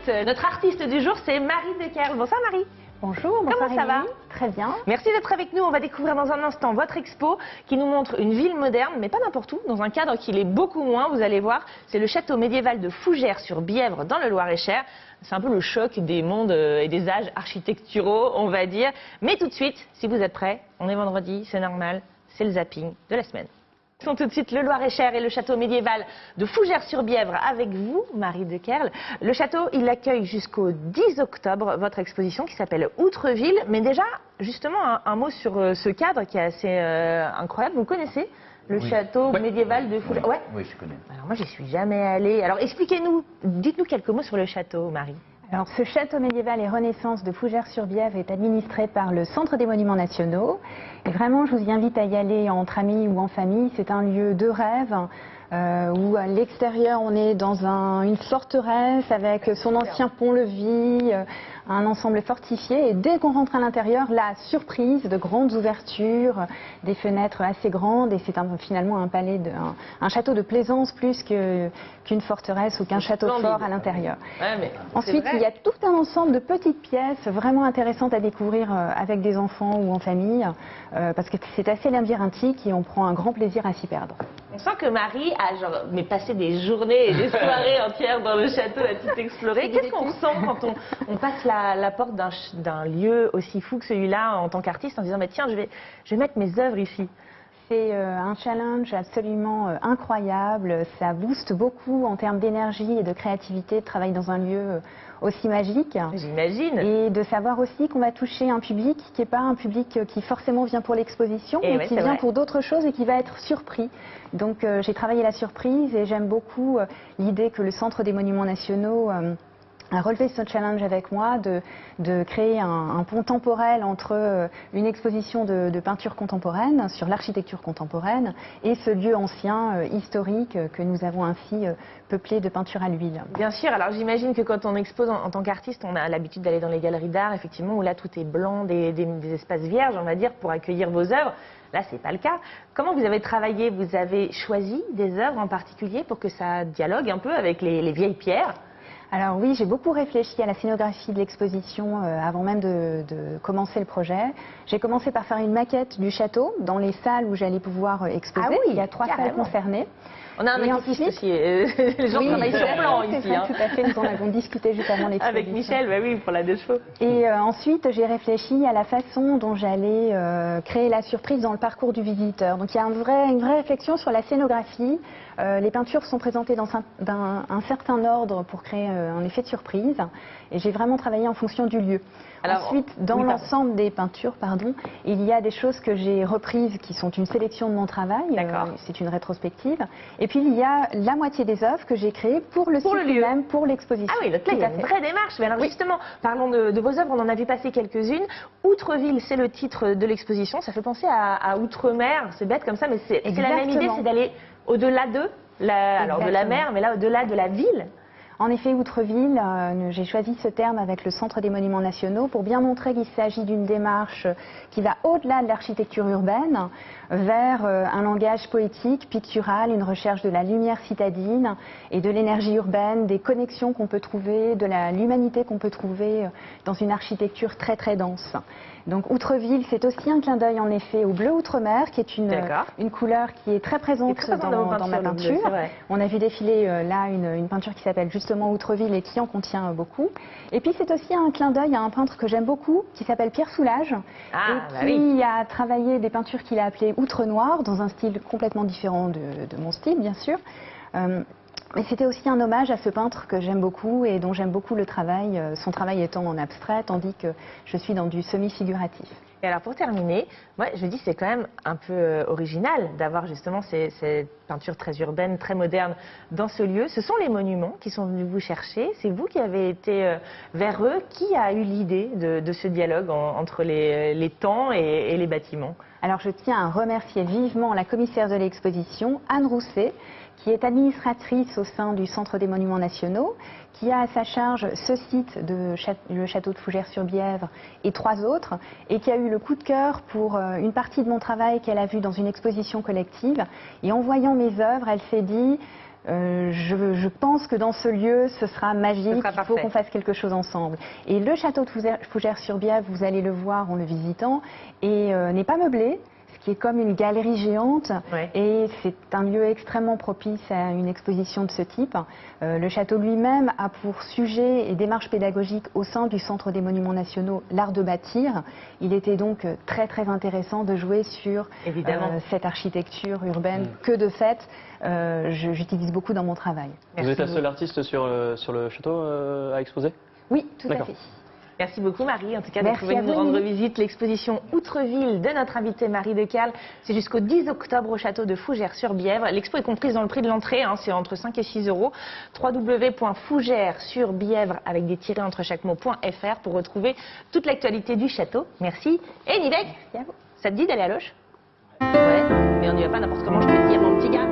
suite, notre artiste du jour, c'est Marie Dekerl. Bonsoir Marie. Bonjour, bonsoir. Comment ça va? Très bien. Merci d'être avec nous. On va découvrir dans un instant votre expo qui nous montre une ville moderne, mais pas n'importe où, dans un cadre qui l'est beaucoup moins, vous allez voir. C'est le château médiéval de Fougères-sur-Bièvre dans le Loir-et-Cher. C'est un peu le choc des mondes et des âges architecturaux, on va dire. Mais tout de suite, si vous êtes prêts, on est vendredi, c'est normal, c'est le zapping de la semaine. Tout de suite le Loir-et-Cher et le château médiéval de Fougères-sur-Bièvre avec vous, Marie Dekerl. Le château, il accueille jusqu'au 10 octobre votre exposition qui s'appelle Outreville. Mais déjà, justement, un mot sur ce cadre qui est assez incroyable. Vous connaissez le château médiéval de Fougères? Ouais. Oui, je connais. Alors moi, j'y suis jamais allée. Alors expliquez-nous, dites-nous quelques mots sur le château, Marie. Alors, ce château médiéval et renaissance de Fougères-sur-Bièvre est administré par le Centre des Monuments Nationaux. Et vraiment, je vous y invite à y aller entre amis ou en famille. C'est un lieu de rêve où à l'extérieur, on est dans une forteresse avec son ancien pont-levis, un ensemble fortifié. Et dès qu'on rentre à l'intérieur, la surprise de grandes ouvertures, des fenêtres assez grandes. Et c'est finalement un palais, un château de plaisance plus qu'une forteresse ou qu'un château fort à l'intérieur. Ouais, ensuite, il y a tout un ensemble de petites pièces vraiment intéressantes à découvrir avec des enfants ou en famille, parce que c'est assez labyrinthique et on prend un grand plaisir à s'y perdre. On sent que Marie a passé des journées et des soirées entières dans le château à tout explorer. Qu'est-ce qu'on ressent quand on passe la porte d'un lieu aussi fou que celui-là en tant qu'artiste en disant mais tiens, je vais mettre mes œuvres ici? C'est un challenge absolument incroyable. Ça booste beaucoup en termes d'énergie et de créativité de travailler dans un lieu aussi magique. J'imagine. Et de savoir aussi qu'on va toucher un public qui n'est pas un public qui forcément vient pour l'exposition, mais qui vient pour d'autres choses et qui va être surpris. Donc j'ai travaillé la surprise et j'aime beaucoup l'idée que le Centre des Monuments Nationaux a relevé ce challenge avec moi de créer un pont temporel entre une exposition de peinture contemporaine sur l'architecture contemporaine et ce lieu ancien, historique, que nous avons ainsi peuplé de peinture à l'huile. Bien sûr, alors j'imagine que quand on expose en tant qu'artiste, on a l'habitude d'aller dans les galeries d'art, effectivement, où là tout est blanc, des espaces vierges, on va dire, pour accueillir vos œuvres. Là, c'est pas le cas. Comment vous avez travaillé? Vous avez choisi des œuvres en particulier pour que ça dialogue un peu avec les vieilles pierres? Alors oui, j'ai beaucoup réfléchi à la scénographie de l'exposition avant même de commencer le projet. J'ai commencé par faire une maquette du château dans les salles où j'allais pouvoir exposer. Ah oui, il y a 3 salles concernées. On a un artiste aussi, les gens travaillent sur plan ici. Ça, tout à fait, nous en avons discuté juste avant l'exposition. Avec Michel, bah oui, pour la 2 chevaux. Et ensuite, j'ai réfléchi à la façon dont j'allais créer la surprise dans le parcours du visiteur. Donc il y a une vraie réflexion sur la scénographie. Les peintures sont présentées dans un certain ordre pour créer un effet de surprise. Et j'ai vraiment travaillé en fonction du lieu. Alors, ensuite, dans l'ensemble des peintures, il y a des choses que j'ai reprises qui sont une sélection de mon travail. C'est une rétrospective. Et puis, il y a la moitié des œuvres que j'ai créées pour le site même, pour l'exposition. Ah oui, donc là, il y a une vraie démarche. Mais alors justement, parlons de vos œuvres, on en a vu passer quelques-unes. Outreville, c'est le titre de l'exposition. Ça fait penser à Outre-mer. C'est bête comme ça, mais c'est la même idée, c'est d'aller au-delà de la mer, mais là, au-delà de la ville. En effet, Outreville, j'ai choisi ce terme avec le Centre des Monuments Nationaux pour bien montrer qu'il s'agit d'une démarche qui va au-delà de l'architecture urbaine, vers un langage poétique, pictural, une recherche de la lumière citadine et de l'énergie urbaine, des connexions qu'on peut trouver, de l'humanité qu'on peut trouver dans une architecture très très dense. Donc Outreville, c'est aussi un clin d'œil en effet au bleu outre-mer, qui est une couleur qui est très présente dans ma peinture. On a vu défiler là une peinture qui s'appelle justement Outreville et qui en contient beaucoup. Et puis c'est aussi un clin d'œil à un peintre que j'aime beaucoup, qui s'appelle Pierre Soulages, et qui a travaillé des peintures qu'il a appelées Outre-Noir, dans un style complètement différent de mon style bien sûr. Mais c'était aussi un hommage à ce peintre que j'aime beaucoup et dont j'aime beaucoup le travail, son travail étant en abstrait, tandis que je suis dans du semi-figuratif. Et alors pour terminer, moi je dis c'est quand même un peu original d'avoir justement ces peintures très urbaines, très modernes dans ce lieu. Ce sont les monuments qui sont venus vous chercher, c'est vous qui avez été vers eux. Qui a eu l'idée de ce dialogue entre les temps et les bâtiments? Alors je tiens à remercier vivement la commissaire de l'exposition, Anne Rousset, qui est administratrice au sein du Centre des Monuments Nationaux, qui a à sa charge ce site, le château de Fougères-sur-Bièvre et 3 autres, et qui a eu le coup de cœur pour une partie de mon travail qu'elle a vu dans une exposition collective. Et en voyant mes œuvres, elle s'est dit je pense que dans ce lieu, ce sera magique, il faut qu'on fasse quelque chose ensemble. Et le château de Fougères-sur-Bièvre, vous allez le voir en le visitant, n'est pas meublé, ce qui est comme une galerie géante, et c'est un lieu extrêmement propice à une exposition de ce type. Le château lui-même a pour sujet et démarche pédagogique au sein du Centre des Monuments Nationaux l'art de bâtir. Il était donc très très intéressant de jouer sur cette architecture urbaine que de fait j'utilise beaucoup dans mon travail. Vous êtes la seule artiste sur le château à exposer? Oui, tout à fait. Merci beaucoup Marie, en tout cas d'être venue nous rendre visite. L'exposition Outreville de notre invitée Marie Decalles, c'est jusqu'au 10 octobre au château de Fougères-sur-Bièvre. L'expo est comprise dans le prix de l'entrée, c'est entre 5 et 6 euros. www.fougères-sur-bièvre avec des tirets entre chaque mot.fr pour retrouver toute l'actualité du château. Merci. Et Nidek, ça te dit d'aller à Loches? Ouais, mais on n'y va pas n'importe comment, je peux te dire mon petit gars.